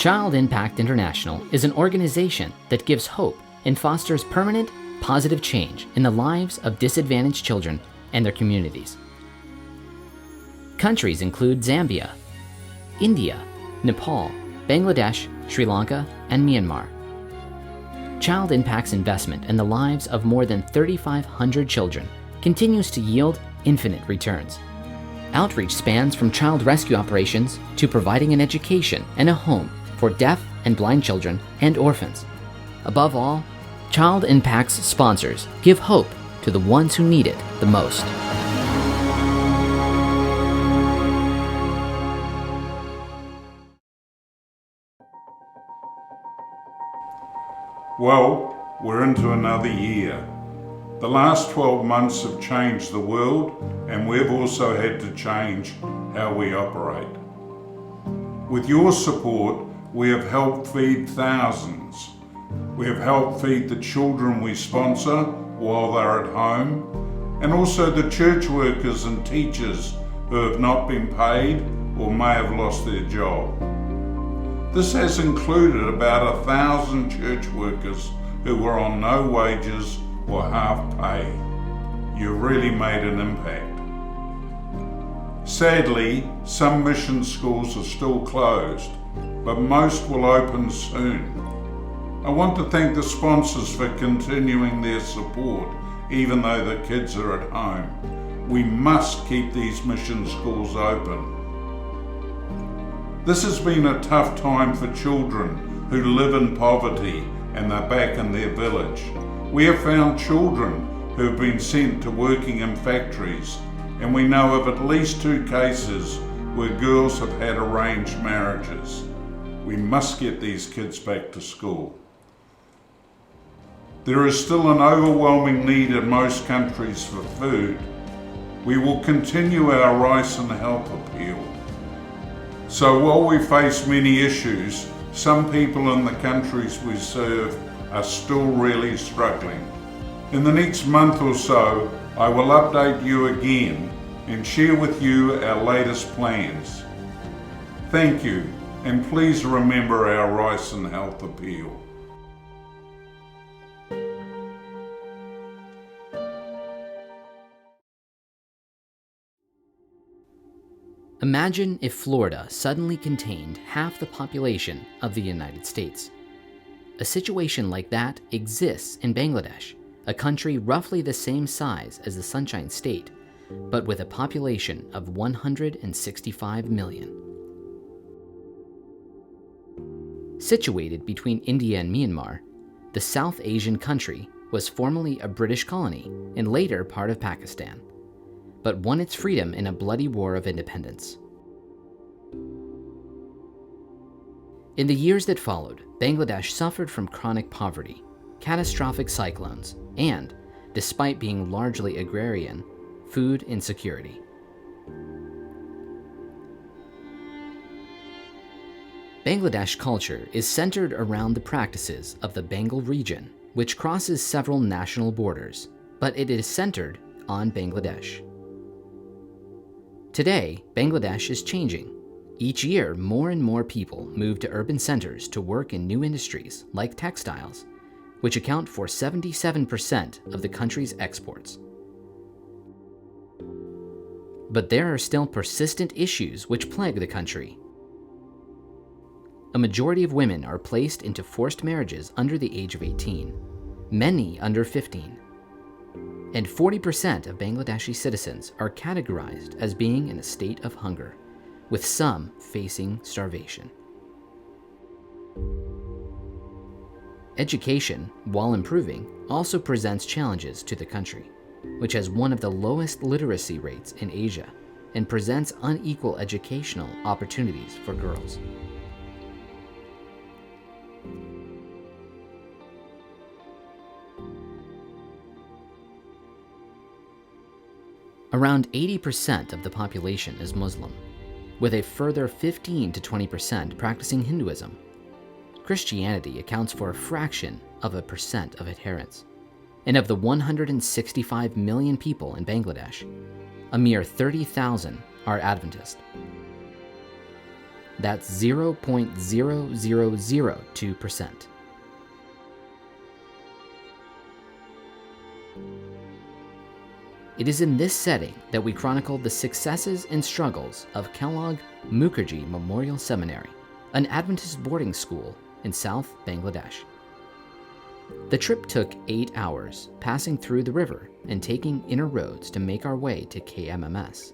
Child Impact International is an organization that gives hope and fosters permanent, positive change in the lives of disadvantaged children and their communities. Countries include Zambia, India, Nepal, Bangladesh, Sri Lanka, and Myanmar. Child Impact's investment in the lives of more than 3,500 children continues to yield infinite returns. Outreach spans from child rescue operations to providing an education and a home for deaf and blind children and orphans. Above all, Child Impact's sponsors give hope to the ones who need it the most. Well, we're into another year. The last 12 months have changed the world, and we've also had to change how we operate. With your support, we have helped feed thousands. We have helped feed the children we sponsor while they're at home, and also the church workers and teachers who have not been paid or may have lost their job. This has included about 1,000 church workers who were on no wages or half pay. You really made an impact. Sadly, some mission schools are still closed, but most will open soon. I want to thank the sponsors for continuing their support, even though the kids are at home. We must keep these mission schools open. This has been a tough time for children who live in poverty and are back in their village. We have found children who have been sent to working in factories, and we know of at least 2 cases where girls have had arranged marriages. We must get these kids back to school. There is still an overwhelming need in most countries for food. We will continue our rice and health appeal. So while we face many issues, some people in the countries we serve are still really struggling. In the next month or so, I will update you again and share with you our latest plans. Thank you, and please remember our rice and health appeal. Imagine if Florida suddenly contained half the population of the United States. A situation like that exists in Bangladesh, a country roughly the same size as the Sunshine State, but with a population of 165 million. Situated between India and Myanmar, the South Asian country was formerly a British colony and later part of Pakistan, but won its freedom in a bloody war of independence. In the years that followed, Bangladesh suffered from chronic poverty, catastrophic cyclones, and, despite being largely agrarian, food insecurity. Bangladesh culture is centered around the practices of the Bengal region, which crosses several national borders, but it is centered on Bangladesh. Today, Bangladesh is changing. Each year, more and more people move to urban centers to work in new industries like textiles, which account for 77% of the country's exports. But there are still persistent issues which plague the country. A majority of women are placed into forced marriages under the age of 18, many under 15. And 40% of Bangladeshi citizens are categorized as being in a state of hunger, with some facing starvation. Education, while improving, also presents challenges to the country, which has one of the lowest literacy rates in Asia and presents unequal educational opportunities for girls. Around 80% of the population is Muslim, with a further 15 to 20% practicing Hinduism. Christianity accounts for a fraction of a percent of adherents, and of the 165 million people in Bangladesh, a mere 30,000 are Adventist. That's 0.0002%. It is in this setting that we chronicle the successes and struggles of Kellogg Mukherjee Memorial Seminary, an Adventist boarding school in South Bangladesh. The trip took 8 hours, passing through the river and taking inner roads to make our way to KMMS.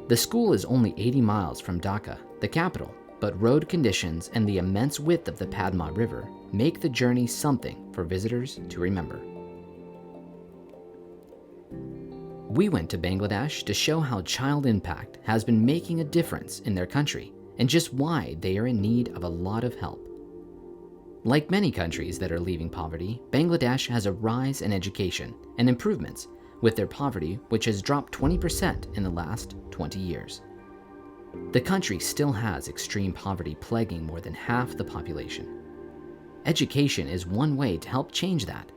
The school is only 80 miles from Dhaka, the capital, but road conditions and the immense width of the Padma River make the journey something for visitors to remember. We went to Bangladesh to show how Child Impact has been making a difference in their country and just why they are in need of a lot of help. Like many countries that are leaving poverty, Bangladesh has a rise in education and improvements with their poverty, which has dropped 20% in the last 20 years. The country still has extreme poverty plaguing more than half the population. Education is one way to help change that.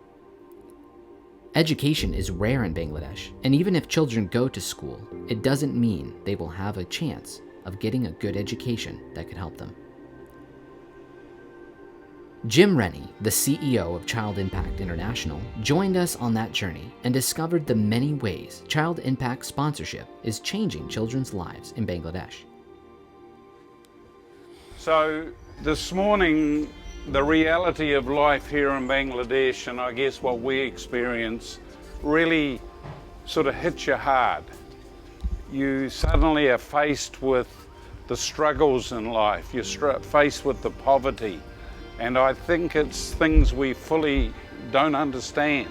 Education is rare in Bangladesh, and even if children go to school, it doesn't mean they will have a chance of getting a good education that could help them. Jim Rennie, the CEO of Child Impact International, joined us on that journey and discovered the many ways Child Impact sponsorship is changing children's lives in Bangladesh. So this morning, the reality of life here in Bangladesh, and I guess what we experience, really sort of hits you hard. You suddenly are faced with the struggles in life, you're faced with the poverty, and I think it's things we fully don't understand.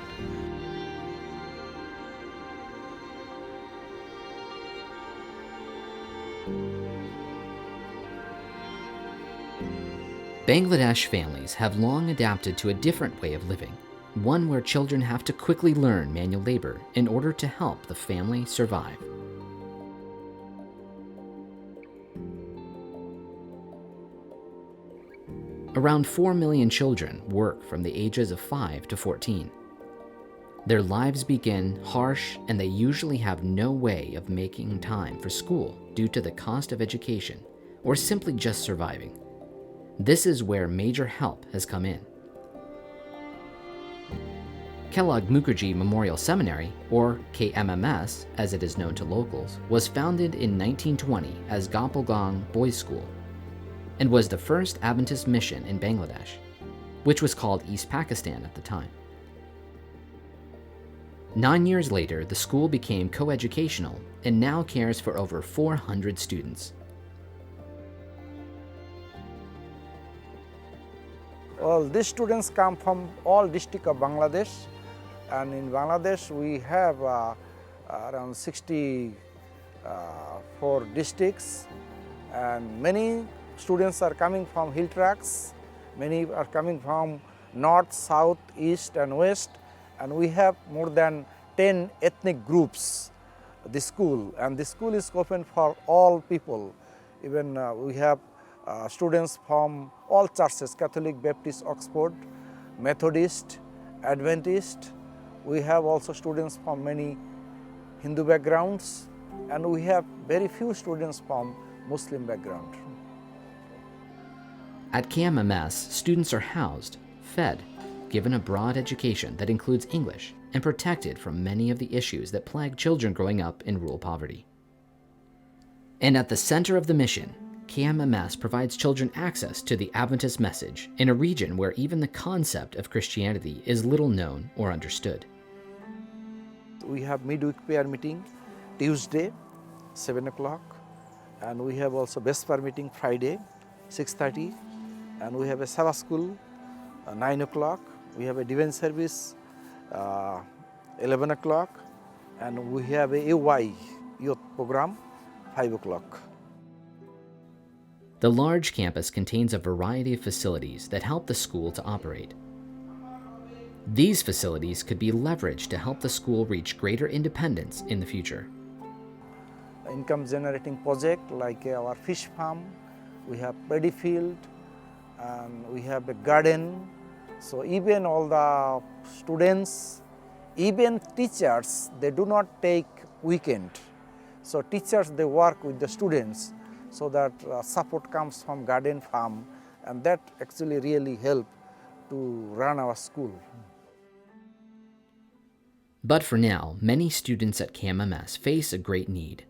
Bangladesh families have long adapted to a different way of living, one where children have to quickly learn manual labor in order to help the family survive. Around 4 million children work from the ages of 5 to 14. Their lives begin harsh, and they usually have no way of making time for school due to the cost of education or simply just surviving. This is where major help has come in. Kellogg Mukherjee Memorial Seminary, or KMMS as it is known to locals, was founded in 1920 as Gopalgang Boys' School and was the first Adventist mission in Bangladesh, which was called East Pakistan at the time. 9 years later, the school became coeducational and now cares for over 400 students. Well, these students come from all districts of Bangladesh, and in Bangladesh we have around 64 districts, and many students are coming from hill tracts, many are coming from north, south, east and west, and we have more than 10 ethnic groups this school, and this school is open for all people. Even we have students from all churches, Catholic, Baptist, Oxford, Methodist, Adventist. We have also students from many Hindu backgrounds, and we have very few students from Muslim background. At KMMS, students are housed, fed, given a broad education that includes English, and protected from many of the issues that plague children growing up in rural poverty. And at the center of the mission, KMMS provides children access to the Adventist message in a region where even the concept of Christianity is little known or understood. We have midweek prayer meeting Tuesday, 7 o'clock, and we have also Vesper meeting Friday, 6:30, and we have a Sabbath school, 9 o'clock. We have a divine service, 11 o'clock, and we have a AY youth program, 5 o'clock. The large campus contains a variety of facilities that help the school to operate. These facilities could be leveraged to help the school reach greater independence in the future. Income generating project like our fish farm, we have paddy field, and we have a garden. So even all the students, even teachers, they do not take weekend. So teachers, they work with the students. so that support comes from garden farm, and that actually really help to run our school. But for now, many students at KMMS face a great need.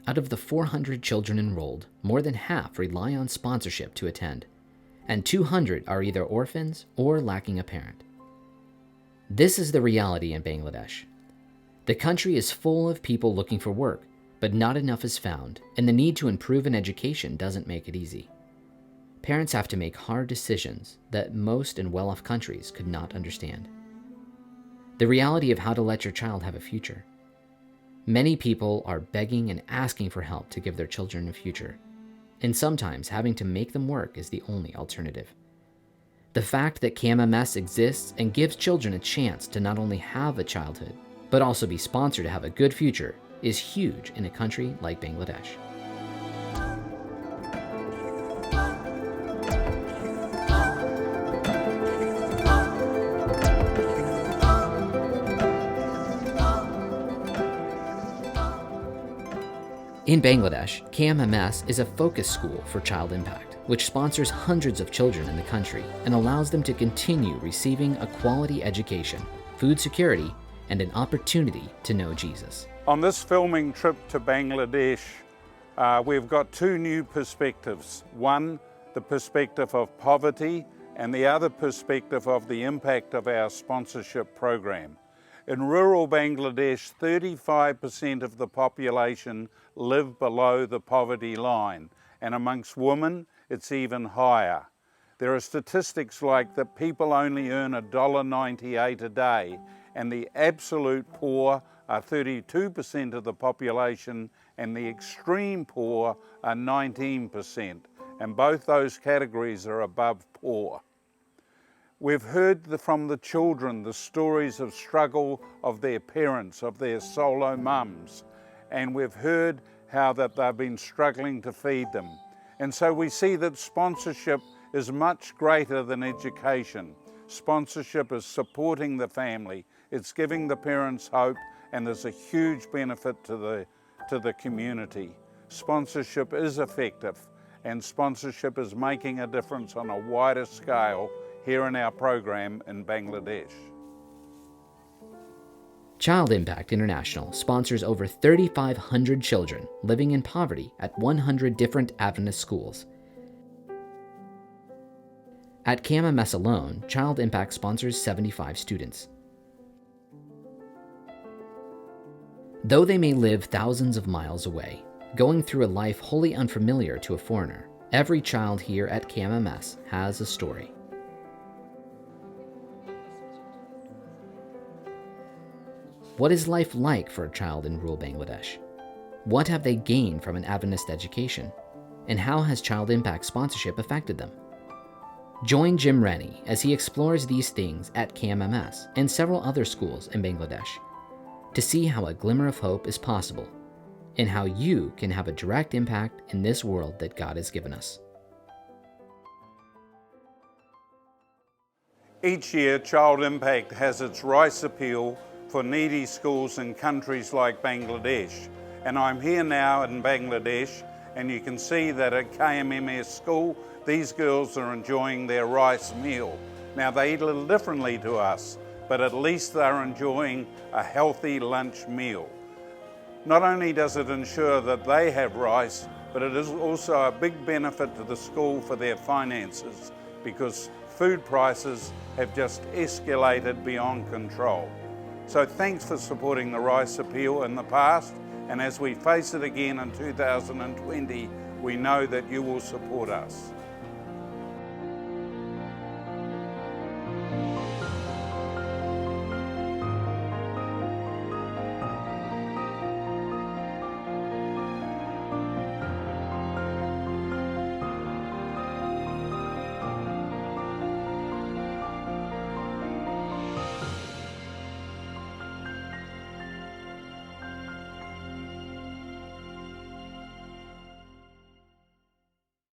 Out of the 400 children enrolled, more than half rely on sponsorship to attend, and 200 are either orphans or lacking a parent. This is the reality in Bangladesh. The country is full of people looking for work, but not enough is found, and the need to improve in education doesn't make it easy. Parents have to make hard decisions that most in well-off countries could not understand. The reality of how to let your child have a future. Many people are begging and asking for help to give their children a future, and sometimes having to make them work is the only alternative. The fact that KMMS exists and gives children a chance to not only have a childhood, but also be sponsored to have a good future is huge in a country like Bangladesh. In Bangladesh, KMMS is a focus school for Child Impact, which sponsors hundreds of children in the country and allows them to continue receiving a quality education, food security, and an opportunity to know Jesus. On this filming trip to Bangladesh, we've got two new perspectives. One, the perspective of poverty, and the other perspective of the impact of our sponsorship program. In rural Bangladesh, 35% of the population live below the poverty line, and amongst women, it's even higher. There are statistics like that people only earn $1.98 a day, and the absolute poor are 32% of the population, and the extreme poor are 19%, and both those categories are above poor. We've heard from the children the stories of struggle of their parents, of their solo mums, and we've heard how that they've been struggling to feed them. And so we see that sponsorship is much greater than education. Sponsorship is supporting the family, it's giving the parents hope, and there's a huge benefit to the community. Sponsorship is effective, and sponsorship is making a difference on a wider scale here in our program in Bangladesh. Child Impact International sponsors over 3,500 children living in poverty at 100 different Adventist schools. At KMMS alone, Child Impact sponsors 75 students. Though they may live thousands of miles away, going through a life wholly unfamiliar to a foreigner, every child here at KMMS has a story. What is life like for a child in rural Bangladesh? What have they gained from an Adventist education? And how has Child Impact sponsorship affected them? Join Jim Rennie as he explores these things at KMMS and several other schools in Bangladesh to see how a glimmer of hope is possible and how you can have a direct impact in this world that God has given us. Each year, Child Impact has its Rice Appeal for needy schools in countries like Bangladesh. And I'm here now in Bangladesh, and you can see that at KMMS school, these girls are enjoying their rice meal. Now they eat a little differently to us, but at least they're enjoying a healthy lunch meal. Not only does it ensure that they have rice, but it is also a big benefit to the school for their finances, because food prices have just escalated beyond control. So thanks for supporting the Rice Appeal in the past, and as we face it again in 2020, we know that you will support us.